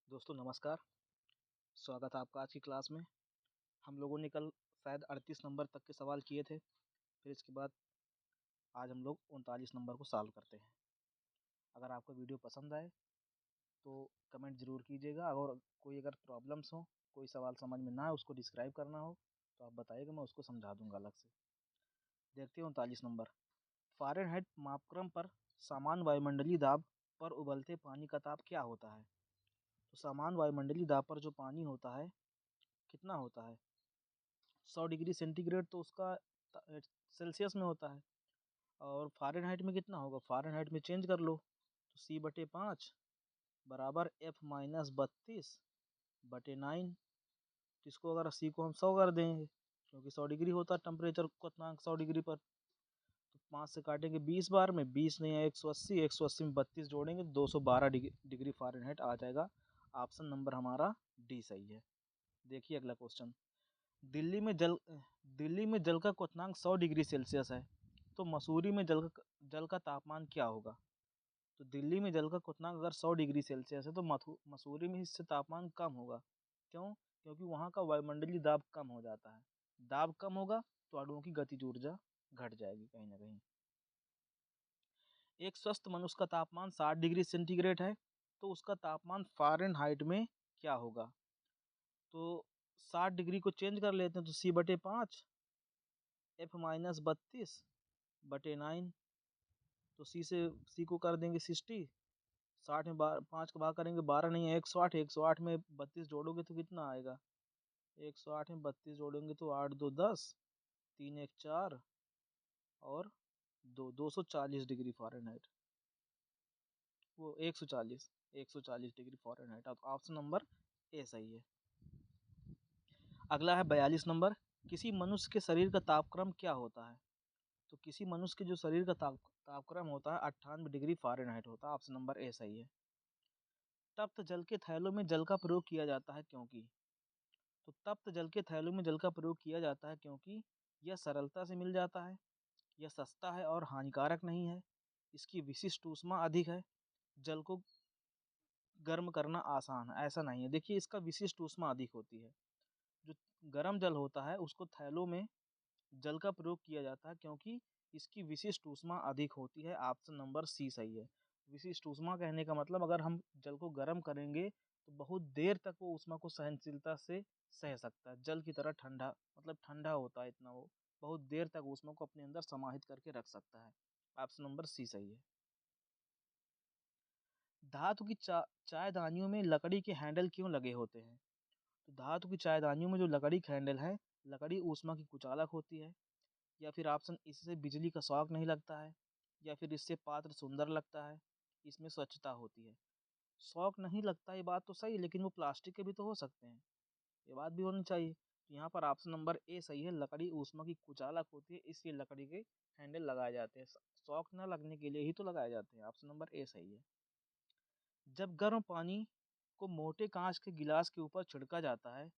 दोस्तों नमस्कार। स्वागत है आपका आज की क्लास में। हम लोगों ने कल शायद 38 नंबर तक के सवाल किए थे। फिर इसके बाद आज हम लोग 39 नंबर को सॉल्व करते हैं। अगर आपको वीडियो पसंद आए तो कमेंट ज़रूर कीजिएगा। अगर प्रॉब्लम्स हो, कोई सवाल समझ में ना आए, उसको डिस्क्राइब करना हो तो आप बताइएगा, मैं उसको समझा दूंगा अलग से। देखते हैं 39 नंबर। फ़ारेनहाइट मापक्रम पर समान वायुमंडलीय दाब पर उबलते पानी का ताप क्या होता है? तो समान वायुमंडलीय दाब पर जो पानी होता है कितना होता है? 100 डिग्री सेंटीग्रेड तो उसका सेल्सियस में होता है। और फ़ारेनहाइट में कितना होगा? फ़ारेनहाइट में चेंज कर लो तो C/5 बराबर F-32/9। इसको अगर C को हम 100 कर देंगे, क्योंकि 100 डिग्री होता है टेम्परेचर क्वथनांक 100 डिग्री पर, तो 5 से काटेंगे 20 बार में, 20 नहीं है 180, 180 में 32 जोड़ेंगे 212 डिग्री फ़ारेनहाइट आ जाएगा। ऑप्शन नंबर हमारा डी सही है। देखिए अगला क्वेश्चन। दिल्ली में जल दिल्ली में जल का क्वथनांक 100 डिग्री सेल्सियस है, तो मसूरी में जल का तापमान क्या होगा? तो दिल्ली में जल का क्वथनांक अगर 100 डिग्री सेल्सियस है तो मसूरी में इससे तापमान कम होगा। क्यों? क्योंकि वहाँ का वायुमंडलीय दाब कम हो जाता है। दाब कम होगा तो अणुओं की गतिज ऊर्जा घट जाएगी कहीं ना कहीं। एक स्वस्थ मनुष्य का तापमान 60 डिग्री सेंटीग्रेड है, तो उसका तापमान फ़ारेनहाइट में क्या होगा? तो 60 डिग्री को चेंज कर लेते हैं तो C/5 F-32/9, तो सी को कर देंगे 60। 60 में 5 का भाग करेंगे, 12 नहीं है 108, 108 में 32 जोड़ोगे तो कितना आएगा? 108 में 32 जोड़ेंगे तो 8 2 10, 3 1 4 और 240 डिग्री फ़ारेनहाइट। वो 140 डिग्री फ़ारेनहाइट। अब ऑप्शन नंबर ए सही है। अगला है 42 नंबर। किसी मनुष्य के शरीर का तापक्रम क्या होता है? तो किसी मनुष्य के जो शरीर का तापक्रम होता है 98 डिग्री फ़ारेनहाइट होता है। ऑप्शन नंबर ए सही है। तप्त जल के थैलों में जल का प्रयोग किया जाता है क्योंकि? तो तप्त जल के थैलों में जल का प्रयोग किया जाता है क्योंकि यह सरलता से मिल जाता है, यह सस्ता है और हानिकारक नहीं है, इसकी विशिष्ट ऊष्मा अधिक है, जल को गर्म करना आसान है। ऐसा नहीं है। देखिए इसका विशिष्ट ऊष्मा अधिक होती है। जो गर्म जल होता है उसको थैलों में जल का प्रयोग किया जाता है क्योंकि इसकी विशिष्ट ऊष्मा अधिक होती है। ऑप्शन नंबर सी सही है। विशिष्ट ऊष्मा कहने का मतलब अगर हम जल को गर्म करेंगे तो बहुत देर तक वो ऊष्मा को सहनशीलता से सह सकता है। जल की तरह ठंडा, मतलब ठंडा होता है इतना, वो बहुत देर तक ऊष्मा को अपने अंदर समाहित करके रख सकता है। ऑप्शन नंबर सी सही है। धातु की चायदानियों में लकड़ी के हैंडल क्यों लगे होते हैं? तो धातु की चायदानियों में जो लकड़ी का हैंडल है, लकड़ी ऊष्मा की कुचालक होती है, या फिर ऑप्शन इससे बिजली का शॉक नहीं लगता है, या फिर इससे पात्र सुंदर लगता है, इसमें स्वच्छता होती है। शॉक नहीं लगता ये बात तो सही है, लेकिन वो प्लास्टिक के भी तो हो सकते हैं, ये बात भी होनी चाहिए। तो यहाँ पर ऑप्शन नंबर ए सही है। लकड़ी ऊष्मा की कुचालक होती है, इसलिए लकड़ी के हैंडल लगाए जाते हैं। शॉक न लगने के लिए ही तो लगाए जाते हैं। ऑप्शन नंबर ए सही है। जब गर्म पानी को मोटे कांच के गिलास के ऊपर छिड़का जाता है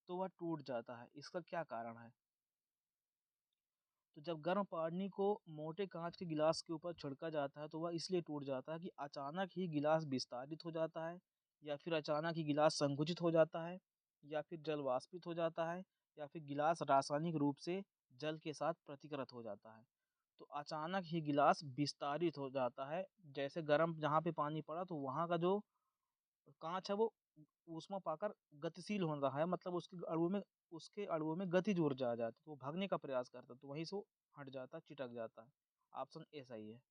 तो वह टूट जाता है, इसका क्या कारण है? तो जब गर्म पानी को मोटे कांच के गिलास के ऊपर छिड़का जाता है तो वह इसलिए टूट जाता है कि अचानक ही गिलास विस्तारित हो जाता है, या फिर अचानक ही गिलास संकुचित हो जाता है, या फिर जल वाष्पित हो जाता है, या फिर गिलास रासायनिक रूप से जल के साथ प्रतिकृत हो जाता है। तो अचानक ही गिलास विस्तारित हो जाता है। जैसे गर्म जहाँ पे पानी पड़ा तो वहाँ का जो काँच है वो ऊष्मा पाकर गतिशील हो रहा है, मतलब उसके अणुओं में गतिज ऊर्जा आ जाती है, तो वो भागने का प्रयास करता है, तो वहीं से वो हट जाता है, चिटक जाता है। ऑप्शन ए सही है।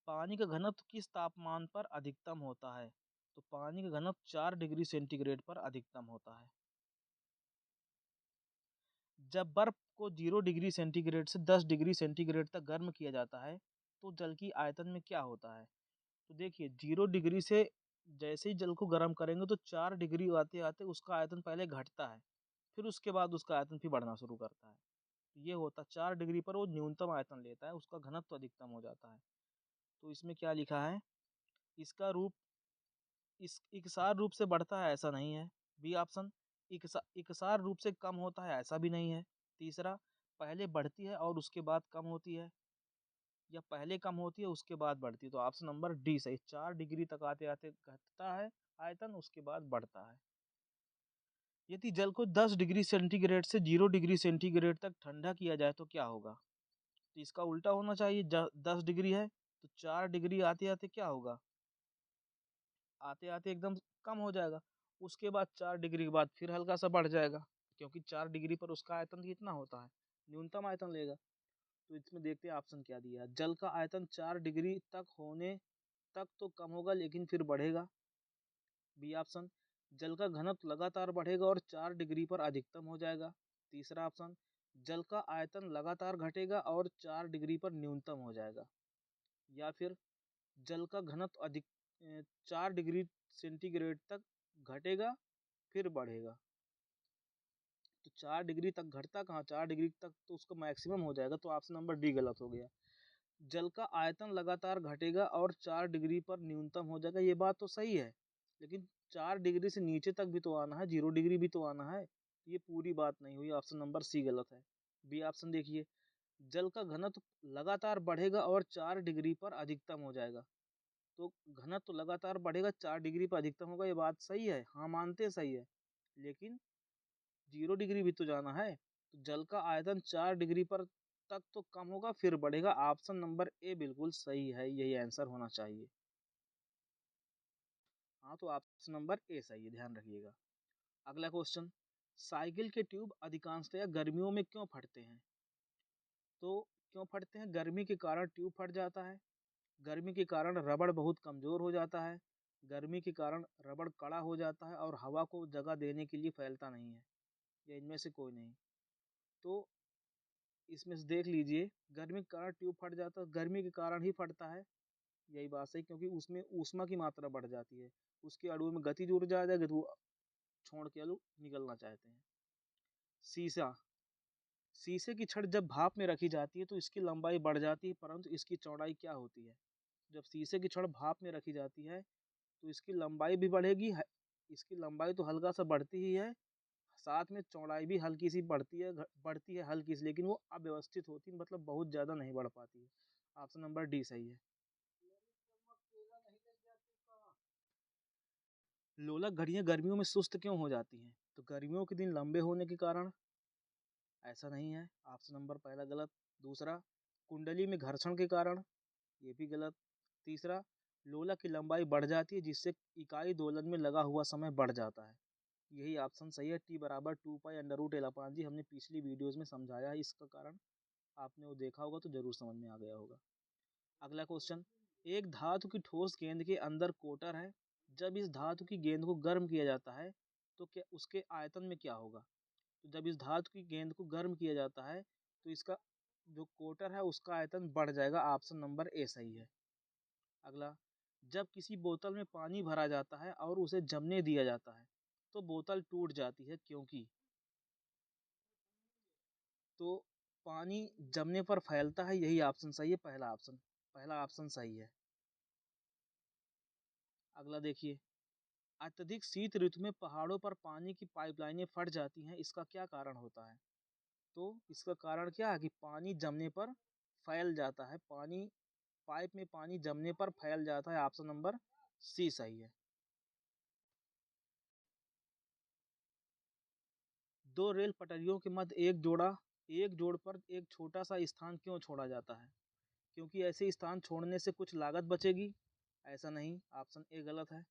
पानी का घनत्व किस तापमान पर अधिकतम होता है? तो पानी का घनत्व 4 डिग्री सेंटीग्रेड पर अधिकतम होता है। जब बर्फ को 0 डिग्री सेंटीग्रेड से 10 डिग्री सेंटीग्रेड तक गर्म किया जाता है तो जल की आयतन में क्या होता है? तो देखिए 0 डिग्री से जैसे ही जल को गर्म करेंगे तो 4 डिग्री आते आते उसका आयतन पहले घटता है, फिर उसके बाद उसका आयतन फिर बढ़ना शुरू करता है। तो ये होता है 4 डिग्री पर वो न्यूनतम आयतन लेता है, उसका घनत्व अधिकतम हो जाता है। तो इसमें क्या लिखा है? इसका रूप इस इकसार रूप से बढ़ता है, ऐसा नहीं है। B option. इकसार रूप से कम होता है, ऐसा भी नहीं है। तीसरा, पहले बढ़ती है और उसके बाद कम होती है, या पहले कम होती है उसके बाद बढ़ती है? तो ऑप्शन नंबर डी सही, 4 डिग्री तक आते-आते घटता है आयतन, उसके बाद बढ़ता है। यदि जल को 10 डिग्री सेंटीग्रेड से 0 डिग्री सेंटीग्रेड तक ठंडा किया जाए तो क्या होगा? तो इसका उल्टा होना चाहिए, 10 डिग्री है तो 4 डिग्री आते-आते क्या होगा? आते-आते एकदम कम हो जाएगा। उसके बाद 4 डिग्री के बाद फिर हल्का-सा बढ़ जाएगा, क्योंकि 4 डिग्री पर उसका आयतन कितना होता है? न्यूनतम आयतन लेगा। तो इसमें देखते हैं ऑप्शन क्या दिया है। जल का आयतन 4 डिग्री तक होने तक तो कम होगा लेकिन फिर बढ़ेगा। बी ऑप्शन, जल का घनत्व लगातार बढ़ेगा और 4 डिग्री पर अधिकतम हो जाएगा। तीसरा ऑप्शन, जल का आयतन लगातार घटेगा और 4 डिग्री पर न्यूनतम हो जाएगा। या फिर जल का घनत्व 4 डिग्री सेंटीग्रेड तक घटेगा फिर बढ़ेगा। तो 4 डिग्री तक घटता कहाँ, 4 डिग्री तक तो उसका मैक्सिमम हो जाएगा, तो ऑप्शन नंबर डी गलत हो गया। जल का आयतन लगातार घटेगा और 4 डिग्री पर न्यूनतम हो जाएगा, ये बात तो सही है, लेकिन 4 डिग्री से नीचे तक भी तो आना है, 0 डिग्री भी तो आना है। ये पूरी बात नहीं हुई, ऑप्शन नंबर सी गलत है। बी ऑप्शन देखिए, जल का घनत्व लगातार बढ़ेगा और 4 डिग्री पर अधिकतम हो जाएगा। तो घनत्व तो लगातार बढ़ेगा, 4 डिग्री पर अधिकतम होगा, ये बात सही है, हाँ मानते सही है, लेकिन 0 डिग्री भी तो जाना है। तो जल का आयतन 4 डिग्री पर तक तो कम होगा फिर बढ़ेगा। ऑप्शन नंबर ए बिल्कुल सही है, यही आंसर होना चाहिए। हाँ, तो ऑप्शन नंबर ए सही है, ध्यान रखिएगा। अगला क्वेश्चन, साइकिल के ट्यूब अधिकांशतया गर्मियों में क्यों फटते हैं? तो क्यों फटते हैं? गर्मी के कारण ट्यूब फट जाता है, गर्मी के कारण रबड़ बहुत कमजोर हो जाता है, गर्मी के कारण रबड़ कड़ा हो जाता है और हवा को जगह देने के लिए फैलता नहीं है, या इनमें से कोई नहीं। तो इसमें से देख लीजिए, गर्मी के कारण ट्यूब फट जाता है, गर्मी के कारण ही फटता है, यही बात सही, क्योंकि उसमें ऊष्मा की मात्रा बढ़ जाती है, उसके अणुओं में गतिज ऊर्जा आ जाएगी तो वो छोड़ के अणु निकलना चाहते हैं। शीशा, शीशे की छड़ जब भाप में रखी जाती है तो इसकी लंबाई बढ़ जाती है, परंतु इसकी चौड़ाई क्या होती है? जब शीशे की छड़ भाप में रखी जाती है तो इसकी लंबाई भी बढ़ेगी, इसकी लंबाई तो हल्का सा बढ़ती ही है, साथ में चौड़ाई भी हल्की सी बढ़ती है हल्की सी, लेकिन वो अव्यवस्थित होती है, मतलब बहुत ज़्यादा नहीं बढ़ पाती है। ऑप्शन नंबर डी सही है। लोलक घड़ियां गर्मियों में सुस्त क्यों हो जाती हैं? तो गर्मियों के दिन लंबे होने के कारण? ऐसा नहीं है, ऑप्शन नंबर पहला गलत। दूसरा, कुंडली में घर्षण के कारण? ये भी गलत। तीसरा, लोलक की लंबाई बढ़ जाती है जिससे इकाई दोलन में लगा हुआ समय बढ़ जाता है। यही ऑप्शन सही है, टी बराबर 2 पाई अंडर रूट एल अपान जी, हमने पिछली वीडियोस में समझाया है इसका कारण, आपने वो देखा होगा तो जरूर समझ में आ गया होगा। अगला क्वेश्चन, एक धातु की ठोस गेंद के अंदर कोटर है, जब इस धातु की गेंद को गर्म किया जाता है तो क्या उसके आयतन में क्या होगा? तो जब इस धातु की गेंद को गर्म किया जाता है तो इसका जो कोटर है उसका आयतन बढ़ जाएगा, ऑप्शन नंबर ए सही है। अगला, जब किसी बोतल में पानी भरा जाता है और उसे जमने दिया जाता है तो बोतल टूट जाती है, क्योंकि? तो पानी जमने पर फैलता है, यही ऑप्शन सही है, पहला ऑप्शन सही है। अगला देखिए, अत्यधिक शीत ऋतु में पहाड़ों पर पानी की पाइपलाइनें फट जाती हैं, इसका क्या कारण होता है? तो इसका कारण क्या है कि पानी जमने पर फैल जाता है, पानी पाइप में पानी जमने पर फैल जाता है, ऑप्शन नंबर सी सही है। दो रेल पटरियों के मध्य एक जोड़ पर एक छोटा सा स्थान क्यों छोड़ा जाता है? क्योंकि ऐसे स्थान छोड़ने से कुछ लागत बचेगी? ऐसा नहीं, ऑप्शन ए गलत है।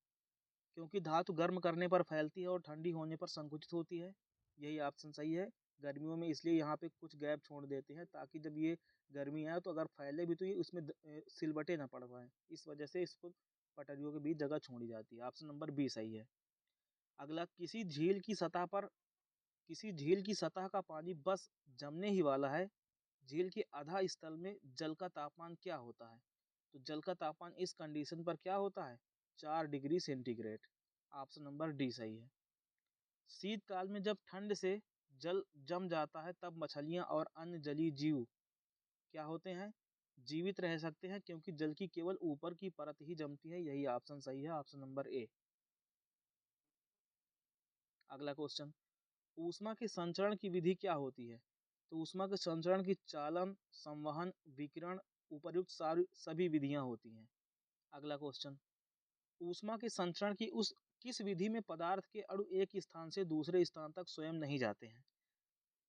क्योंकि धातु गर्म करने पर फैलती है और ठंडी होने पर संकुचित होती है, यही ऑप्शन सही है। गर्मियों में इसलिए यहाँ पे कुछ गैप छोड़ देते हैं ताकि जब ये गर्मी आए तो अगर फैले भी तो ये उसमें सिलबटे ना पड़ पाए, इस वजह से इसको पटरियों के बीच जगह छोड़ी जाती है, ऑप्शन नंबर बी सही है। अगला, किसी झील की सतह का पानी बस जमने ही वाला है, झील के आधा स्थल में जल का तापमान क्या होता है? तो जल का तापमान इस कंडीशन पर क्या होता है? 4 degree centigrade, option number D सही है। शीतकाल में जब ठंड से जल जम जाता है तब मछलियां और अन्य जलीय जीव क्या होते हैं? जीवित रह सकते हैं, क्योंकि जल की केवल ऊपर की परत ही जमती है, यही ऑप्शन सही है, ऑप्शन नंबर ए। अगला क्वेश्चन, ऊष्मा के संचरण की विधि क्या होती है? तो ऊष्मा के संचरण की चालन, संवहन, विकिरण, उपर्युक्त सभी विधियां होती हैं। अगला क्वेश्चन, ऊष्मा के संचरण की उस किस विधि में पदार्थ के अणु एक स्थान से दूसरे स्थान तक स्वयं नहीं जाते हैं?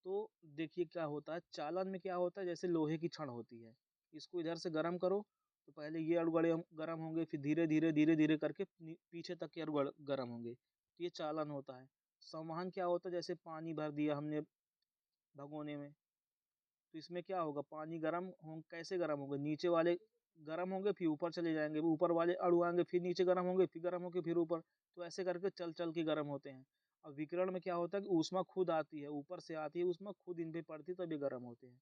तो देखिए क्या होता है, चालन में क्या होता है, जैसे लोहे की छड़ होती है, इसको इधर से गर्म करो तो पहले ये अणु गर्म होंगे, फिर धीरे धीरे करके पीछे तक के अणु गर्म होंगे, तो ये चालन होता है। संवहन क्या होता है, जैसे पानी भर दिया हमने भगोने में, तो इसमें क्या होगा, पानी गर्म हो, कैसे गर्म होंगे, नीचे वाले गर्म होंगे फिर ऊपर चले जाएंगे, ऊपर वाले अणु आएंगे फिर नीचे गर्म होंगे, फिर गर्म होंगे फिर ऊपर, तो ऐसे करके चल चल के गर्म होते हैं। और विकिरण में क्या होता है कि ऊष्मा खुद आती है, ऊपर से आती है ऊष्मा, खुद इन पे पड़ती है तब ये गर्म होते हैं।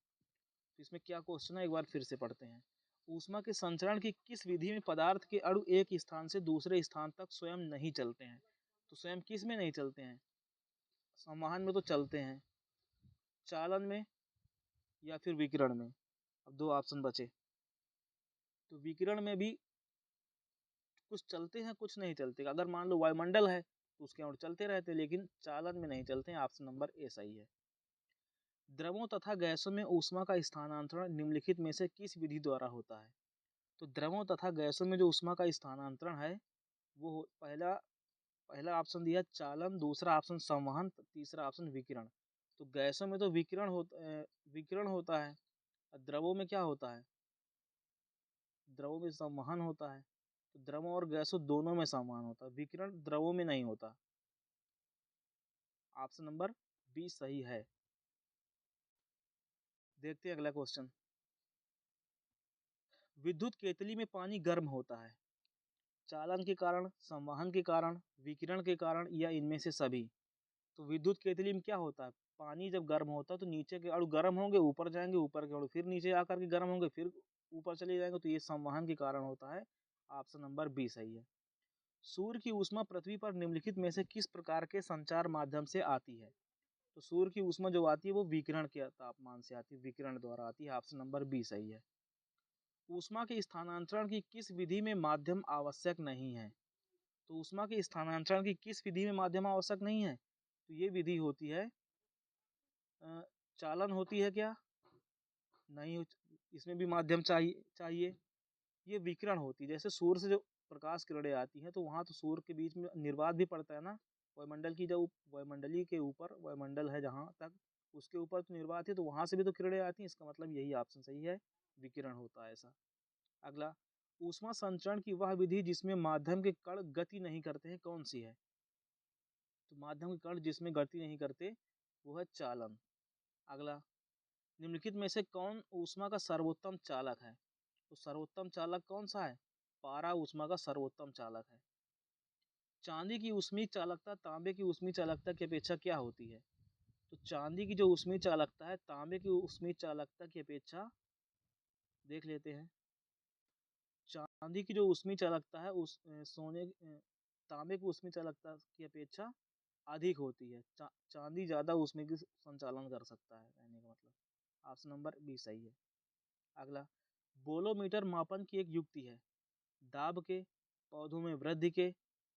तो इसमें क्या क्वेश्चन है, एक बार फिर से पढ़ते हैं। ऊष्मा के संचरण की किस विधि में पदार्थ के अणु एक स्थान से दूसरे स्थान तक स्वयं नहीं चलते हैं? तो स्वयं किस में नहीं चलते हैं? संवहन में तो चलते हैं, चालन में, या फिर विकिरण में। अब दो ऑप्शन बचे, तो विकिरण में भी कुछ चलते हैं कुछ नहीं चलते। अगर मान लो वायुमंडल है तो उसके अणु चलते रहते, लेकिन चालन में नहीं चलते हैं। ऑप्शन नंबर ए सही है। द्रवों तथा गैसों में ऊष्मा का स्थानांतरण निम्नलिखित में से किस विधि द्वारा होता है? तो द्रवों तथा गैसों में जो ऊष्मा का स्थानांतरण है वो पहला पहला ऑप्शन दिया चालन, दूसरा ऑप्शन संवहन, तीसरा ऑप्शन विकिरण। तो गैसों में तो विकिरण होता है, और द्रवों में क्या होता है, द्रवों में संवहन होता है। तो द्रवों और गैसों दोनों में संवहन होता है, विकिरण द्रवों में नहीं होता। ऑप्शन नंबर बी सही है। देखते हैं अगला क्वेश्चन। विद्युत केतली में पानी गर्म होता है, चालन के कारण, संवहन के कारण, विकिरण के कारण, या इनमें से सभी? तो विद्युत केतली में क्या होता है, पानी जब गर्म होता है तो नीचे के अणु गर्म होंगे, ऊपर जाएंगे, ऊपर के अणु फिर नीचे आकर के गर्म होंगे, फिर ऊपर चले जाएंगे, तो ये संवहन के कारण होता है। ऑप्शन नंबर बी सही है। सूर्य की ऊष्मा पृथ्वी पर निम्नलिखित में से किस प्रकार के संचार माध्यम से आती है? तो सूर्य की ऊष्मा जो आती है वो विकिरण के तापमान से आती है, विकिरण द्वारा आती है। ऑप्शन नंबर बी सही है। ऊष्मा के स्थानांतरण की किस विधि में माध्यम आवश्यक नहीं है? तो ऊष्मा के स्थानांतरण की किस विधि में माध्यम आवश्यक नहीं है? तो ये विधि होती है चालन होती है क्या? नहीं, इसमें भी माध्यम चाहिए। ये विकिरण होती है, जैसे सूर्य से जो प्रकाश किरणें आती हैं तो वहाँ तो सूर्य के बीच में निर्वात भी पड़ता है ना, वायुमंडल की जो वायुमंडली के ऊपर वायुमंडल है जहाँ तक, उसके ऊपर तो निर्वात है, तो वहाँ से भी तो किरणें आती हैं। इसका मतलब यही ऑप्शन सही है, विकिरण होता है ऐसा। अगला, ऊष्मा संचरण की वह विधि जिसमें माध्यम के कण गति नहीं करते हैं कौन सी है? तो माध्यम के कण जिसमें गति नहीं करते वो है चालन। अगला, निम्नलिखित में से कौन ऊष्मा का सर्वोत्तम चालक है? तो सर्वोत्तम चालक कौन सा है? पारा ऊष्मा का सर्वोत्तम चालक है। चांदी की ऊष्मीय चालकता तांबे की ऊष्मीय चालकता की अपेक्षा क्या होती है? तो चांदी की जो ऊष्मीय चालकता है तांबे की ऊष्मीय चालकता की अपेक्षा, देख लेते हैं। चांदी की जो ऊष्मीय चालकता है तांबे की ऊष्मीय चालकता की अपेक्षा अधिक होती है। चांदी ज्यादा ऊष्मीय की संचालन कर सकता है, कहने का मतलब। ऑप्शन नंबर बी सही है। अगला, बोलोमीटर मापन की एक युक्ति है, दाब के, पौधों में वृद्धि के,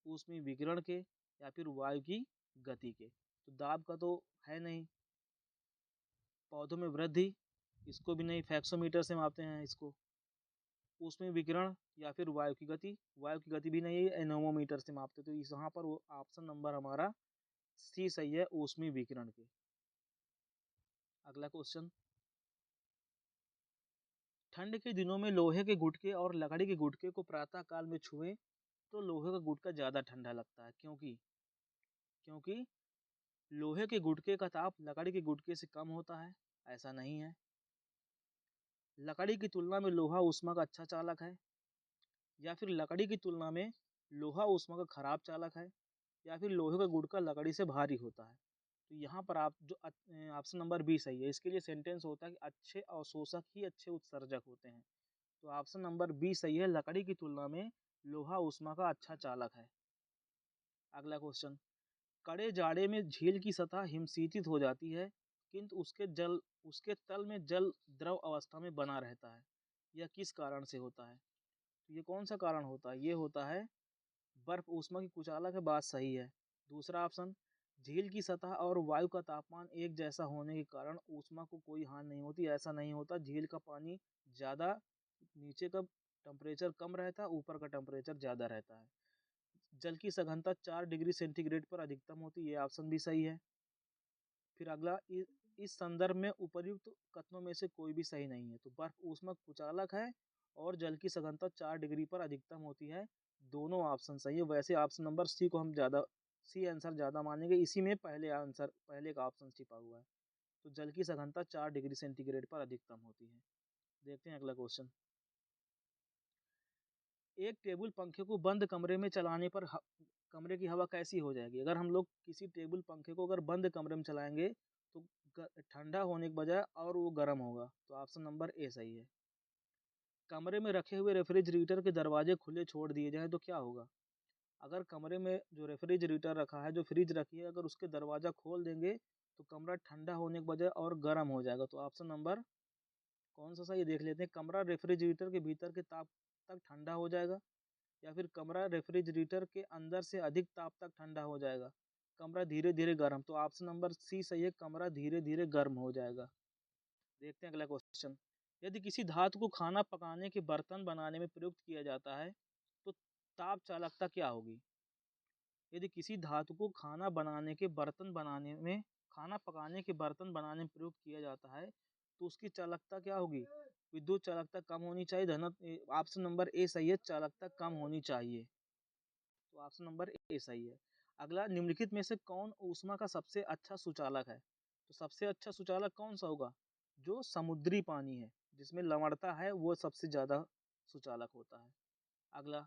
ऊष्मीय विकिरण के, या फिर वायु की गति के? तो दाब का तो है नहीं, पौधों में वृद्धि, इसको भी नहीं, फैक्सोमीटर से मापते हैं इसको। ऊष्मीय विकिरण या फिर वायु की गति भी नहीं है, एनोमोमीटर से मापते, तो इस यहाँ पर वो ऑप्शन नंबर हमारा सी सही है, ऊष्मीय विकिरण के। अगला क्वेश्चन, ठंड के दिनों में लोहे के गुटके और लकड़ी के गुटके को प्रातः काल में छुएं तो लोहे का गुटका ज्यादा ठंडा लगता है, क्योंकि क्योंकि लोहे के गुटके का ताप लकड़ी के गुटके से कम होता है? ऐसा नहीं है। लकड़ी की तुलना में लोहा ऊष्मा का अच्छा चालक है, या फिर लकड़ी की तुलना में लोहा ऊष्मा का खराब चालक है, या फिर लोहे का गुटका लकड़ी से भारी होता है? तो यहाँ पर आप जो ऑप्शन नंबर बी सही है। इसके लिए सेंटेंस होता है कि अच्छे अवशोषक ही अच्छे उत्सर्जक होते हैं। तो ऑप्शन नंबर बी सही है, लकड़ी की तुलना में लोहा ऊष्मा का अच्छा चालक है। अगला क्वेश्चन, कड़े जाड़े में झील की सतह हिमशीतित हो जाती है, किंतु उसके तल में जल द्रव अवस्था में बना रहता है, यह किस कारण से होता है? तो ये कौन सा कारण होता है? ये होता है बर्फ ऊष्मा की कुचालक है, बात सही है। दूसरा ऑप्शन, झील की सतह और वायु का तापमान एक जैसा होने के कारण ऊष्मा को कोई हानि नहीं होती, ऐसा नहीं होता। झील का पानी ज़्यादा नीचे का टेम्परेचर कम रहता है, ऊपर का टेम्परेचर ज़्यादा रहता है। जल की सघनता 4 डिग्री सेंटीग्रेड पर अधिकतम होती है, ये ऑप्शन भी सही है। फिर अगला, इस संदर्भ में उपर्युक्त कथनों में से कोई भी सही नहीं है। तो बर्फ ऊष्मक कुचालक है और जल की सघनता 4 डिग्री पर अधिकतम होती है, दोनों ऑप्शन सही है। वैसे ऑप्शन नंबर सी को हम सी आंसर ज़्यादा मानेंगे, इसी में पहले का ऑप्शन छिपा हुआ है। तो जल की सघनता 4 डिग्री सेंटीग्रेड पर अधिकतम होती है। देखते हैं अगला क्वेश्चन। एक टेबल पंखे को बंद कमरे में चलाने पर कमरे की हवा कैसी हो जाएगी? अगर हम लोग किसी टेबल पंखे को अगर बंद कमरे में चलाएंगे तो ठंडा होने के बजाय और वो गर्म होगा। तो ऑप्शन नंबर ए सही है। कमरे में रखे हुए रेफ्रिजरेटर के दरवाजे खुले छोड़ दिए जाएं तो क्या होगा? अगर कमरे में जो रेफ्रिजरेटर रखा है, जो फ्रिज रखी है, अगर उसके दरवाजा खोल देंगे तो कमरा ठंडा होने के बजाय और गर्म हो जाएगा। तो ऑप्शन नंबर कौन सा सही देख लेते हैं। कमरा रेफ्रिजरेटर के भीतर के ताप तक ठंडा हो जाएगा, या फिर कमरा रेफ्रिजरेटर के अंदर से अधिक ताप तक ठंडा हो जाएगा, कमरा धीरे धीरे गर्म। तो ऑप्शन नंबर सी सही है, कमरा धीरे धीरे गर्म हो जाएगा। देखते हैं अगला क्वेश्चन। यदि किसी धातु को खाना पकाने के बर्तन बनाने में प्रयुक्त किया जाता है तो ताप चालकता क्या होगी? यदि किसी धातु को खाना पकाने के बर्तन बनाने में प्रयुक्त किया जाता है तो उसकी चालकता क्या होगी? विद्युत चालकता कम होनी चाहिए, ऑप्शन नंबर ए सही है, चालकता कम होनी चाहिए। तो ऑप्शन नंबर ए सही है। अगला, निम्नलिखित में से कौन ऊष्मा का सबसे अच्छा सुचालक है? तो सबसे अच्छा सुचालक कौन सा होगा? जो समुद्री पानी है, जिसमें लवणता है, वो सबसे ज्यादा सुचालक होता है। अगला,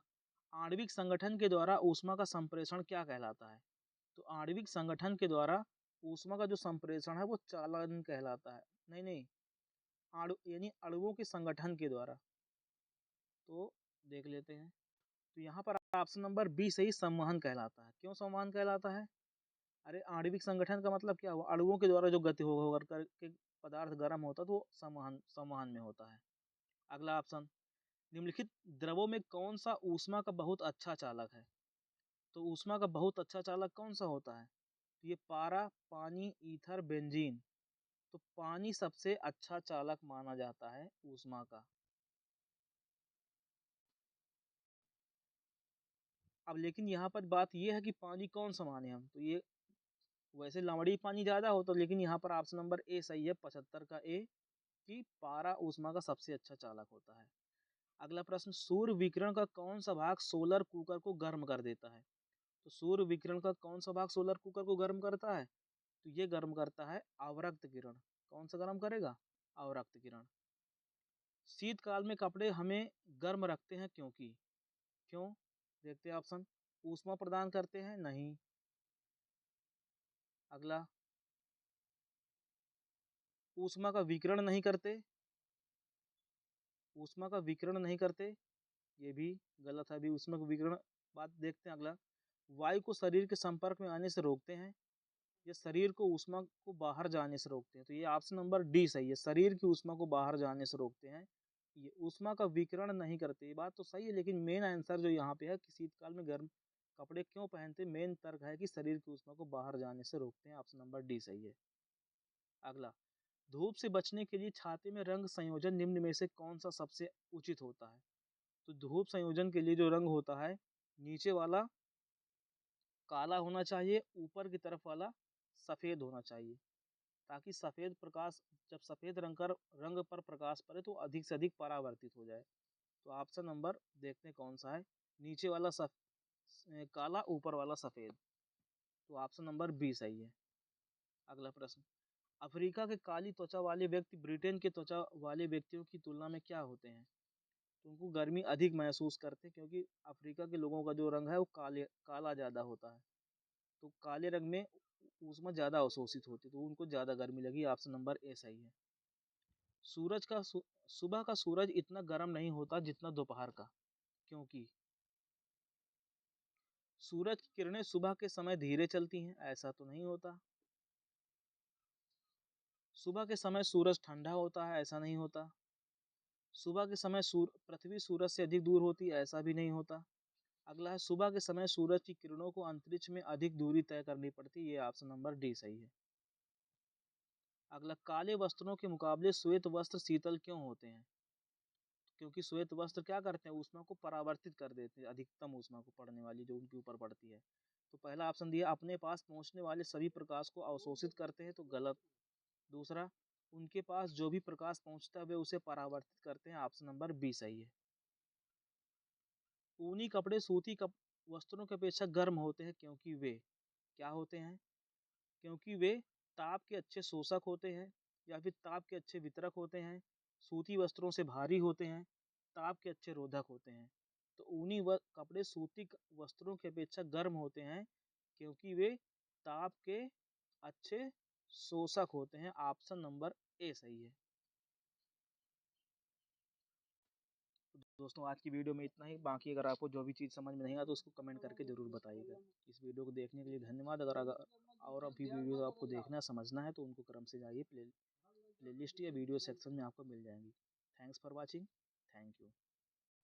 आणविक संगठन के द्वारा ऊष्मा का संप्रेषण क्या कहलाता है? तो आणविक संगठन के द्वारा ऊष्मा का जो संप्रेषण है वो चालन कहलाता है। नहीं नहीं, यानी अणुओं के संगठन के द्वारा। तो देख लेते हैं। तो यहाँ पर ऑप्शन नंबर बी सही, संवहन कहलाता है। क्यों संवहन कहलाता है? अरे आणविक संगठन का मतलब क्या हुआ? अणुओं के द्वारा जो गति हो करके पदार्थ गर्म होता है तो संवहन संवहन में होता है। अगला ऑप्शन, निम्नलिखित द्रवों में कौन सा ऊष्मा का बहुत अच्छा चालक है? तो ऊष्मा का बहुत अच्छा चालक कौन सा होता है? तो ये पारा, पानी, ईथर, बेंजीन। तो पानी सबसे अच्छा चालक माना जाता है ऊष्मा का। अब लेकिन यहाँ पर बात यह है कि पानी कौन सा माने हम? तो ये वैसे लवणीय पानी ज्यादा होता है, लेकिन यहाँ पर ऑप्शन नंबर ए सही है, 75 का ए, कि पारा ऊष्मा का सबसे अच्छा चालक होता है। अगला प्रश्न, सूर्य विकिरण का कौन सा भाग सोलर कुकर को गर्म कर देता है? तो सूर्य विकिरण का कौन सा भाग सोलर कुकर को गर्म करता है? तो ये गर्म करता है अवरक्त किरण। कौन सा गर्म करेगा? अवरक्त किरण। शीतकाल में कपड़े हमें गर्म रखते हैं क्योंकि? क्यों? देखते हैं ऑप्शन। ऊष्मा प्रदान करते हैं? नहीं। अगला, ऊष्मा का विकिरण नहीं करते? ऊष्मा का विकिरण नहीं करते, ये भी गलत है। अभी ऊष्मा का विकिरण बात देखते हैं। अगला, वायु को शरीर के संपर्क में आने से रोकते हैं या शरीर को ऊष्मा को बाहर जाने से रोकते हैं? तो ये ऑप्शन नंबर डी सही है, शरीर की ऊष्मा को बाहर जाने से रोकते हैं। ये ऊष्मा का विकिरण नहीं करते, ये बात तो सही है, लेकिन मेन आंसर जो यहाँ पे है कि शीतकाल में गर्म कपड़े क्यों पहनते, मेन तर्क है कि शरीर की ऊष्मा को बाहर जाने से रोकते हैं। ऑप्शन नंबर डी सही है। अगला, धूप से बचने के लिए छाते में रंग संयोजन निम्न में से कौन सा सबसे उचित होता है? तो धूप संयोजन के लिए जो रंग होता है, नीचे वाला काला होना चाहिए, ऊपर की तरफ वाला सफेद होना चाहिए, ताकि सफेद प्रकाश, जब सफेद रंग पर प्रकाश पड़े तो अधिक से अधिक परावर्तित हो जाए। तो ऑप्शन नंबर देखते हैं कौन सा है, नीचे वाला काला, ऊपर वाला सफेद। तो ऑप्शन नंबर बी सही है। अगला प्रश्न, अफ्रीका के काली त्वचा वाले व्यक्ति ब्रिटेन के त्वचा वाले व्यक्तियों की तुलना में क्या होते हैं? तो उनको गर्मी अधिक महसूस करते हैं, क्योंकि अफ्रीका के लोगों का जो रंग है वो काला ज्यादा होता है। तो काले रंग में ऊष्मा ज्यादा अवशोषित होती है, तो उनको ज्यादा गर्मी लगी। ऑप्शन नंबर ए सही है। सुबह का सूरज इतना गर्म नहीं होता जितना दोपहर का, क्योंकि? सूरज की किरणें सुबह के समय धीरे चलती हैं, ऐसा तो नहीं होता। सुबह के समय सूरज ठंडा होता है, ऐसा नहीं होता। सुबह के समय पृथ्वी सूरज से अधिक दूर होती है, ऐसा भी नहीं होता। अगला है, सुबह के समय सूरज की किरणों को अंतरिक्ष में अधिक दूरी तय करनी पड़ती है, ये ऑप्शन नंबर डी सही है। अगला, काले वस्त्रों के मुकाबले श्वेत वस्त्र शीतल क्यों होते हैं? क्योंकि श्वेत वस्त्र क्या करते हैं, ऊष्मा को परावर्तित कर देते हैं, अधिकतम ऊष्मा को पड़ने वाली जो उनके ऊपर पड़ती है। तो पहला ऑप्शन दिया अपने पास पहुंचने वाले सभी प्रकाश को अवशोषित करते हैं, तो गलत। दूसरा, उनके पास जो भी प्रकाश पहुंचता है वे उसे परावर्तित करते हैं, ऑप्शन नंबर बी सही है। ऊनी कपड़े सूती वस्त्रों की अपेक्षा गर्म होते हैं क्योंकि वे क्या होते हैं? क्योंकि वे ताप के अच्छे शोषक होते हैं, या फिर ताप के अच्छे वितरक होते हैं, सूती वस्त्रों से भारी होते हैं, ताप के अच्छे रोधक होते हैं। तो ऊनी कपड़े सूती वस्त्रों की अपेक्षा गर्म होते हैं क्योंकि वे ताप के अच्छे शोषक होते हैं, ऑप्शन नंबर ए सही है। तो दोस्तों आज की वीडियो में इतना ही। बाकी अगर आपको जो भी चीज़ समझ में नहीं आया तो उसको कमेंट करके ज़रूर बताइएगा। इस वीडियो को देखने के लिए धन्यवाद। अगर और अभी वीडियो आपको देखना समझना है तो उनको क्रम से जाइए, प्लेलिस्ट या वीडियो सेक्शन में आपको मिल जाएंगी। Thanks for watching. Thank you.